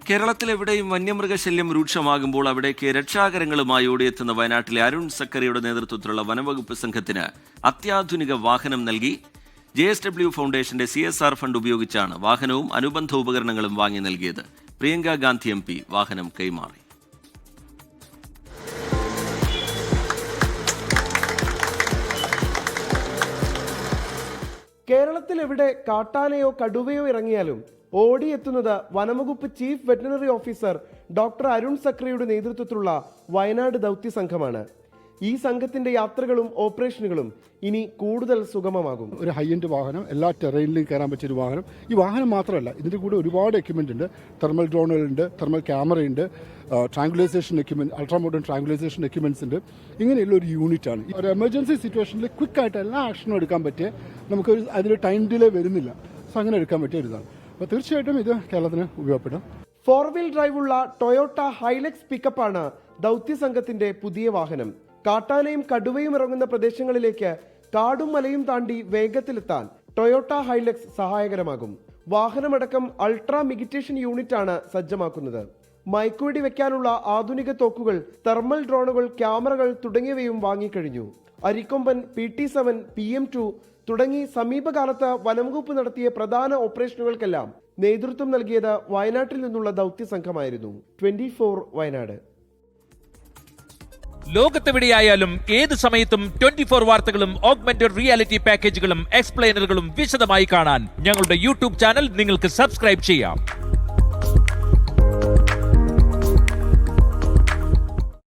കേരളത്തിലെവിടെയും വന്യമൃഗശല്യം രൂക്ഷമാകുമ്പോൾ അവിടേക്ക് രക്ഷാകരങ്ങളുമായി ഓടിയെത്തുന്ന വയനാട്ടിലെ അരുൺ സക്കറിയുടെ നേതൃത്വത്തിലുള്ള വനംവകുപ്പ് സംഘത്തിന് അത്യാധുനിക വാഹനം നൽകി. JSW ഫൗണ്ടേഷന്റെ CSR ഫണ്ട് ഉപയോഗിച്ചാണ് വാഹനവും അനുബന്ധ ഉപകരണങ്ങളും വാങ്ങി നൽകിയത്. പ്രിയങ്ക ഗാന്ധി MP വാഹനം കൈമാറി. കേരളത്തിലെവിടെ കാട്ടാനയോ കടുവയോ ഇറങ്ങിയാലും ഓടിയെത്തുന്നത് വനംവകുപ്പ് chief veterinary officer doctor Arun സക്രിയുടെ നേതൃത്വത്തിലുള്ള വയനാട് ദൗത്യ സംഘമാണ്. ഈ സംഘത്തിന്റെ യാത്രകളും ഓപ്പറേഷനുകളും ഇനി കൂടുതൽ സുഗമമാകും. ഒരു ഹൈ എൻഡ് വാഹനം, എല്ലാ ടെറൈനിലും കയറാൻ പറ്റിയ ഒരു വാഹനം. ഈ വാഹനം മാത്രമല്ല, ഇതിന്റെ കൂടെ ഒരുപാട് എക്യുപ്മെന്റ് ഉണ്ട്. തെർമൽ ഡ്രോണുകളുണ്ട്, തെർമൽ ക്യാമറയുണ്ട്, tranquilization equipment, ultra modern tranquilization equipments ഉണ്ട്. ഇങ്ങനെയുള്ള ഒരു യൂണിറ്റ് ആണ്. ഒരു എമർജൻസി സിറ്റുവേഷനിൽ ക്വിക്കായിട്ട് എല്ലാ ആക്ഷനും എടുക്കാൻ പറ്റിയ, നമുക്കൊരു അതിൽ ടൈം ഡിലേ വരുന്നില്ല. സോ അങ്ങനെ എടുക്കാൻ പറ്റിയ ഒരു ഇതാണ്. അപ്പോൾ തീർച്ചയായിട്ടും ഇത് കേരളത്തിന് ഉപയോഗപ്പെടും. 4-വീൽ ഡ്രൈവുള്ള ടൊയോട്ട ഹൈലക്സ് പിക്കപ്പാണ് ദൗത്യ സംഘത്തിന്റെ പുതിയ വാഹനം. കാട്ടാനയും കടുവയും ഇറങ്ങുന്ന പ്രദേശങ്ങളിലേക്ക് കാടും മലയും താണ്ടി വേഗത്തിലെത്താൻ ടൊയോട്ട ഹൈലക്സ് സഹായകരമാകും. വാഹനമടക്കം അൾട്രാ മിഗിറ്റേഷൻ യൂണിറ്റ് ആണ് സജ്ജമാക്കുന്നത്. മയക്കുവെടി വെക്കാനുള്ള ആധുനിക തോക്കുകൾ, തെർമൽ ഡ്രോണുകൾ, ക്യാമറകൾ തുടങ്ങിയവയും വാങ്ങിക്കഴിഞ്ഞു. അരിക്കൊമ്പൻ, PT-7, PM2 തുടങ്ങി സമീപകാലത്ത് വനംവകുപ്പ് നടത്തിയ പ്രധാന ഓപ്പറേഷനുകൾക്കെല്ലാം നേതൃത്വം നൽകിയത് വയനാട്ടിൽ നിന്നുള്ള ദൗത്യ സംഘമായിരുന്നു. 24 വയനാട്. ലോകത്തെവിടെയായാലും ഏത് സമയത്തും 24 വാർത്തകളും ഓഗ്മെന്റഡ് റിയാലിറ്റി പാക്കേജുകളും എക്സ്പ്ലെയിനറുകളും വിശദമായി കാണാൻ ഞങ്ങളുടെ YouTube ചാനൽ നിങ്ങൾക്ക് സബ്സ്ക്രൈബ് ചെയ്യാം.